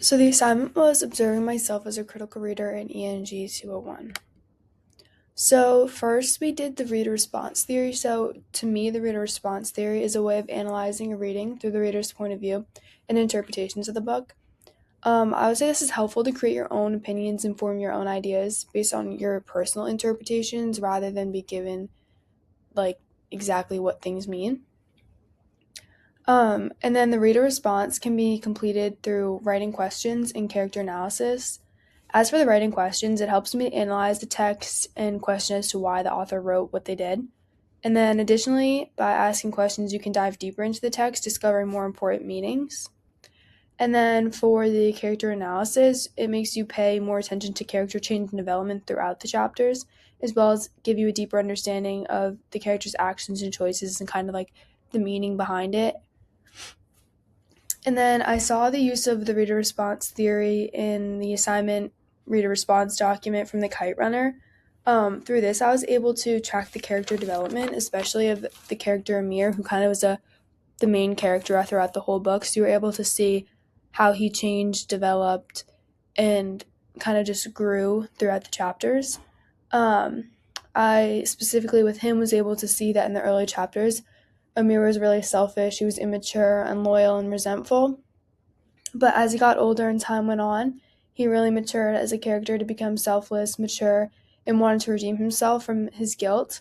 So the assignment was observing myself as a critical reader in ENG 201. So first we did the reader response theory. So to me, the reader response theory is a way of analyzing a reading through the reader's point of view and interpretations of the book. I would say this is helpful to create your own opinions and form your own ideas based on your personal interpretations rather than be given like exactly what things mean. And then the reader response can be completed through writing questions and character analysis. As for the writing questions, it helps me analyze the text and question as to why the author wrote what they did. And then additionally, by asking questions, you can dive deeper into the text, discovering more important meanings. And then for the character analysis, it makes you pay more attention to character change and development throughout the chapters, as well as give you a deeper understanding of the character's actions and choices and kind of like the meaning behind it. And then I saw the use of the reader response theory in the assignment reader response document from the Kite Runner. Through this, I was able to track the character development, especially of the character Amir, who kind of was the main character throughout the whole book. So you were able to see how he changed, developed, and kind of just grew throughout the chapters. I specifically with him was able to see that in the early chapters, Amir was really selfish, he was immature, unloyal, and resentful. But as he got older and time went on, he really matured as a character to become selfless, mature, and wanted to redeem himself from his guilt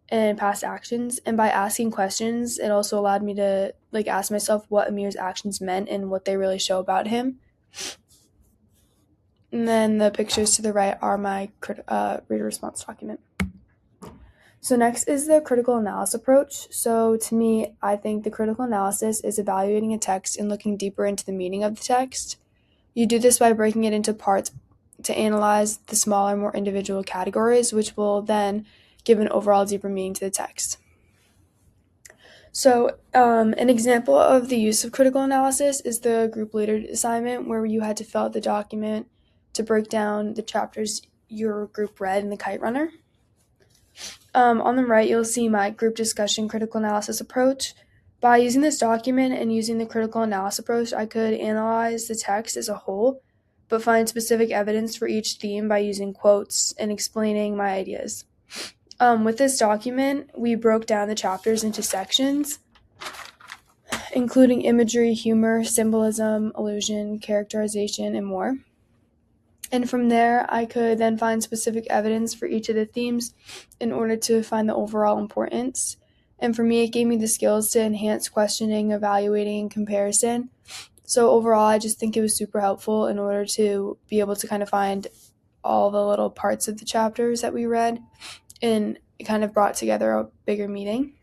and past actions. And by asking questions, it also allowed me to ask myself what Amir's actions meant and what they really show about him. And then the pictures to the right are my reader response document. So next is the critical analysis approach. So to me, I think the critical analysis is evaluating a text and looking deeper into the meaning of the text. You do this by breaking it into parts to analyze the smaller, more individual categories, which will then give an overall deeper meaning to the text. So an example of the use of critical analysis is the group leader assignment, where you had to fill out the document to break down the chapters your group read in the Kite Runner. On the right, you'll see my group discussion critical analysis approach. By using this document and using the critical analysis approach, I could analyze the text as a whole, but find specific evidence for each theme by using quotes and explaining my ideas. With this document, we broke down the chapters into sections, including imagery, humor, symbolism, allusion, characterization, and more. And from there, I could then find specific evidence for each of the themes in order to find the overall importance. And for me, it gave me the skills to enhance questioning, evaluating, and comparison. So overall, I just think it was super helpful in order to be able to kind of find all the little parts of the chapters that we read, and it kind of brought together a bigger meaning.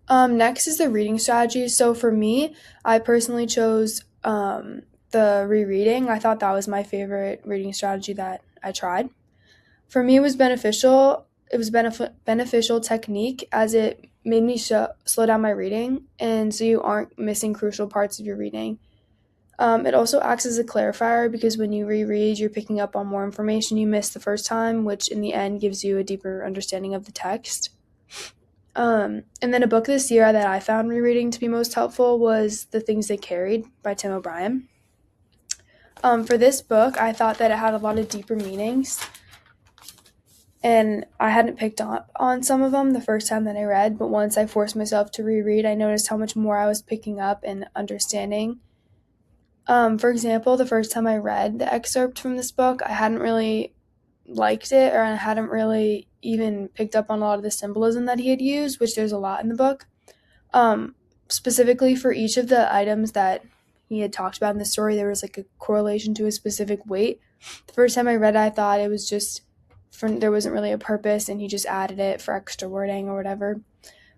Next is the reading strategy. So for me, I personally chose the rereading. I thought that was my favorite reading strategy that I tried. For me, it was beneficial. It was beneficial technique as it made me slow down my reading, and so you aren't missing crucial parts of your reading. It also acts as a clarifier because when you reread, you're picking up on more information you missed the first time, which in the end gives you a deeper understanding of the text. And then a book this year that I found rereading to be most helpful was The Things They Carried by Tim O'Brien. For this book, I thought that it had a lot of deeper meanings, and I hadn't picked up on some of them the first time that I read, but once I forced myself to reread, I noticed how much more I was picking up and understanding. For example, the first time I read the excerpt from this book, I hadn't really liked it, or I hadn't really even picked up on a lot of the symbolism that he had used, which there's a lot in the book. Specifically for each of the items that he had talked about in the story, there was a correlation to a specific weight. The first time I read it, I thought it was just there wasn't really a purpose, and he just added it for extra wording or whatever.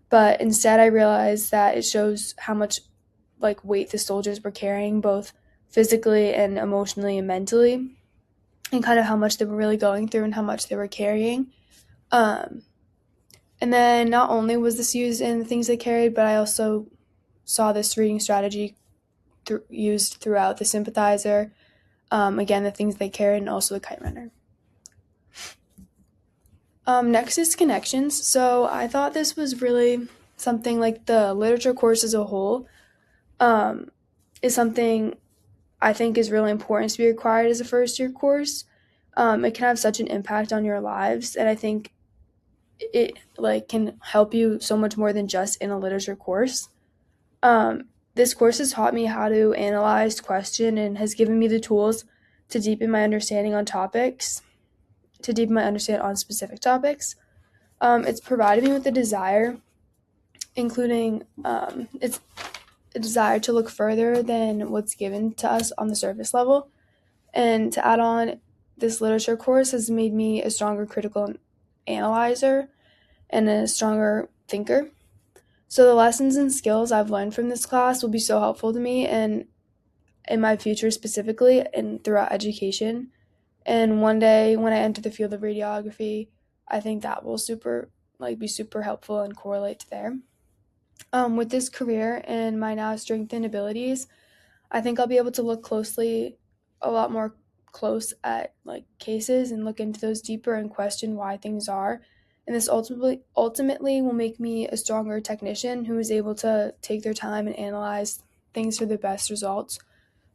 But instead, I realized that it shows how much weight the soldiers were carrying, both physically and emotionally and mentally, and kind of how much they were really going through and how much they were carrying. And then not only was this used in The Things They Carried, but I also saw this reading strategy used throughout The Sympathizer, again, The Things They Carried, and also The Kite Runner. Next is connections. So I thought this was really something like the literature course as a whole. is something I think is really important to be required as a first year course. It can have such an impact on your lives, and I think it like can help you so much more than just in a literature course. This course has taught me how to analyze, question, and has given me the tools to deepen my understanding on topics, to deepen my understanding on specific topics. It's provided me with a desire, including it's a desire to look further than what's given to us on the surface level. And to add on, this literature course has made me a stronger critical analyzer and a stronger thinker. So the lessons and skills I've learned from this class will be so helpful to me and in my future specifically and throughout education. And one day when I enter the field of radiography, I think that will be super helpful and correlate to there. With this career and my now strengthened abilities, I think I'll be able to look a lot more close at like cases and look into those deeper and question why things are. And this ultimately will make me a stronger technician who is able to take their time and analyze things for the best results.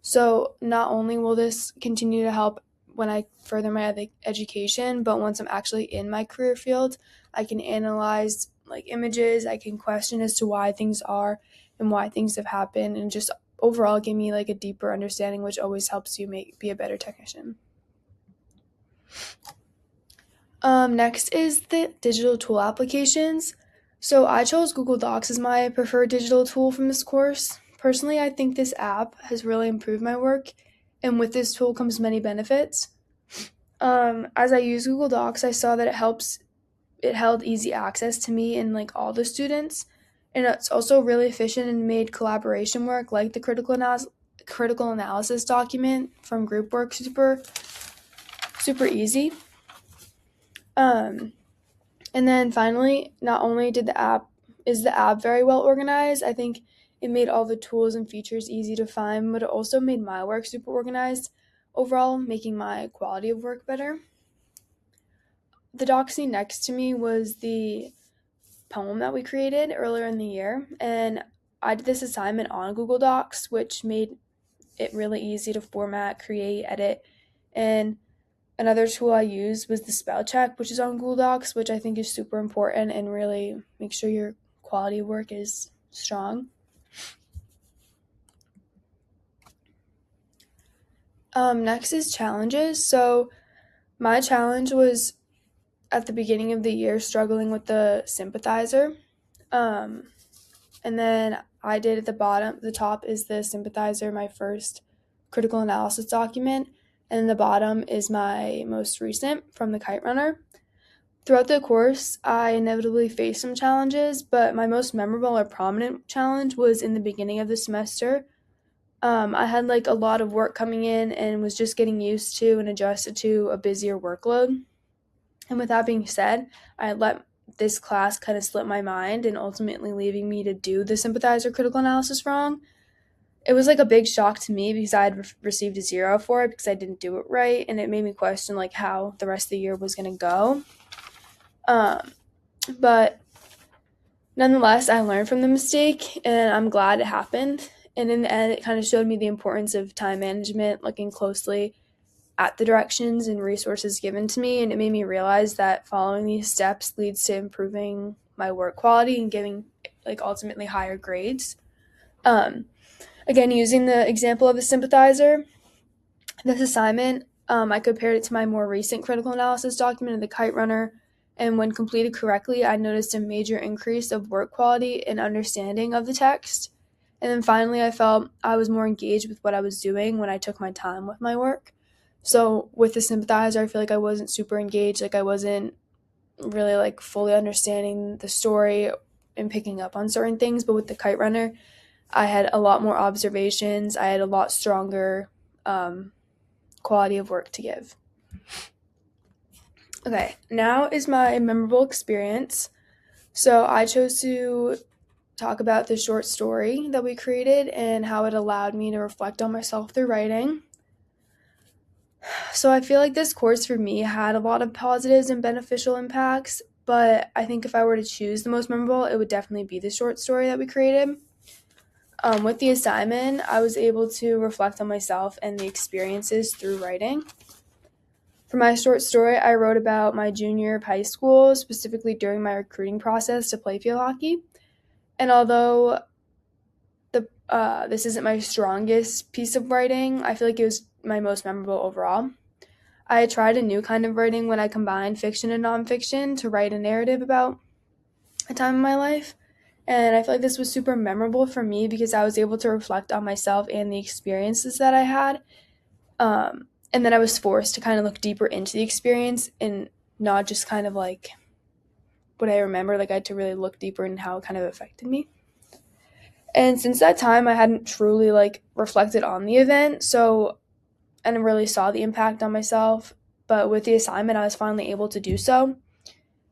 So not only will this continue to help when I further my education, but once I'm actually in my career field, I can analyze like images, I can question as to why things are and why things have happened, and just overall give me like a deeper understanding, which always helps you be a better technician. Next is the digital tool applications. So I chose Google Docs as my preferred digital tool from this course. Personally, I think this app has really improved my work, and with this tool comes many benefits. As I use Google Docs, I saw that it held easy access to me and like all the students, and it's also really efficient and made collaboration work like the critical analysis document from group work super easy. And then finally, not only is the app very well organized, I think it made all the tools and features easy to find, but it also made my work super organized overall, making my quality of work better. The doc scene next to me was the poem that we created earlier in the year, and I did this assignment on Google Docs, which made it really easy to format, create, edit, and another tool I used was the spell check, which is on Google Docs, which I think is super important and really make sure your quality of work is strong. Next is challenges. So my challenge was at the beginning of the year struggling with the sympathizer. And then I did at the top is the sympathizer, my first critical analysis document, and the bottom is my most recent from the Kite Runner. Throughout the course, I inevitably faced some challenges, but my most memorable or prominent challenge was in the beginning of the semester. I had like a lot of work coming in and was just getting used to and adjusted to a busier workload. And with that being said, I let this class kind of slip my mind and ultimately leaving me to do the sympathizer critical analysis wrong. It was like a big shock to me because I had received a 0 for it because I didn't do it right, and it made me question like how the rest of the year was going to go. But nonetheless, I learned from the mistake, and I'm glad it happened. And in the end, it kind of showed me the importance of time management, looking closely at the directions and resources given to me, and it made me realize that following these steps leads to improving my work quality and getting like ultimately higher grades. Again, using the example of the sympathizer, this assignment, I compared it to my more recent critical analysis document of the Kite Runner, and when completed correctly, I noticed a major increase of work quality and understanding of the text. And then finally, I felt I was more engaged with what I was doing when I took my time with my work. So with the sympathizer, I feel like I wasn't super engaged, like I wasn't really like fully understanding the story and picking up on certain things. But with the Kite Runner, I had a lot more observations. I had a lot stronger quality of work to give. Okay, now is my memorable experience. So I chose to talk about the short story that we created and how it allowed me to reflect on myself through writing. So I feel like this course for me had a lot of positives and beneficial impacts, but I think if I were to choose the most memorable, it would definitely be the short story that we created. With the assignment, I was able to reflect on myself and the experiences through writing. For my short story, I wrote about my junior year of high school, specifically during my recruiting process to play field hockey. And although this isn't my strongest piece of writing, I feel like it was my most memorable overall. I tried a new kind of writing when I combined fiction and nonfiction to write a narrative about a time in my life. And I feel like this was super memorable for me because I was able to reflect on myself and the experiences that I had. And then I was forced to kind of look deeper into the experience and not just kind of like what I remember. Like I had to really look deeper in how it kind of affected me. And since that time, I hadn't truly like reflected on the event. So I didn't really saw the impact on myself. But with the assignment, I was finally able to do so.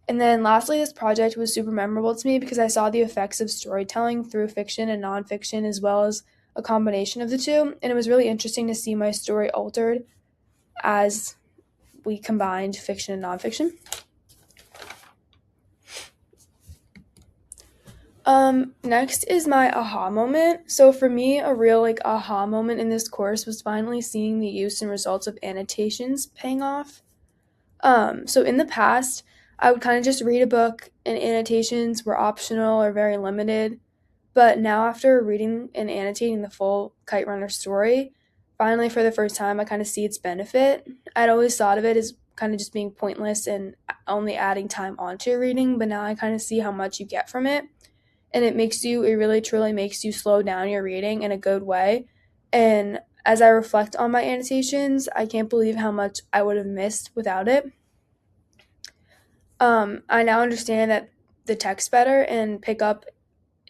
And then lastly, this project was super memorable to me because I saw the effects of storytelling through fiction and nonfiction as well as a combination of the two. And it was really interesting to see my story altered as we combined fiction and nonfiction. Next is my aha moment. So for me, a real like aha moment in this course was finally seeing the use and results of annotations paying off. So in the past, I would kind of just read a book and annotations were optional or very limited. But now after reading and annotating the full Kite Runner story, finally for the first time I kind of see its benefit. I'd always thought of it as kind of just being pointless and only adding time onto your reading, but now I kind of see how much you get from it. And it really truly makes you slow down your reading in a good way. And as I reflect on my annotations, I can't believe how much I would have missed without it. I now understand that the text better and pick up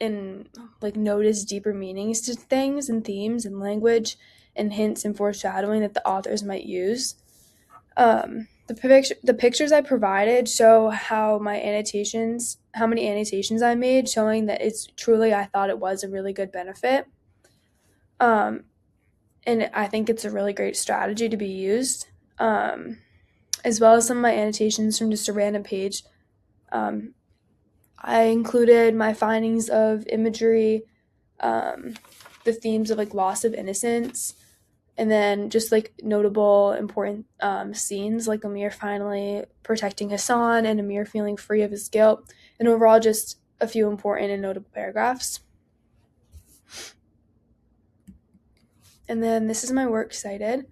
and like notice deeper meanings to things and themes and language and hints and foreshadowing that the authors might use. The pictures I provided show how many annotations I made, showing that it's truly I thought it was a really good benefit. Um, and I think it's a really great strategy to be used. As well as some of my annotations from just a random page. I included my findings of imagery, the themes of like loss of innocence, and then just like notable important scenes like Amir finally protecting Hassan and Amir feeling free of his guilt, and overall just a few important and notable paragraphs. And then this is my works cited.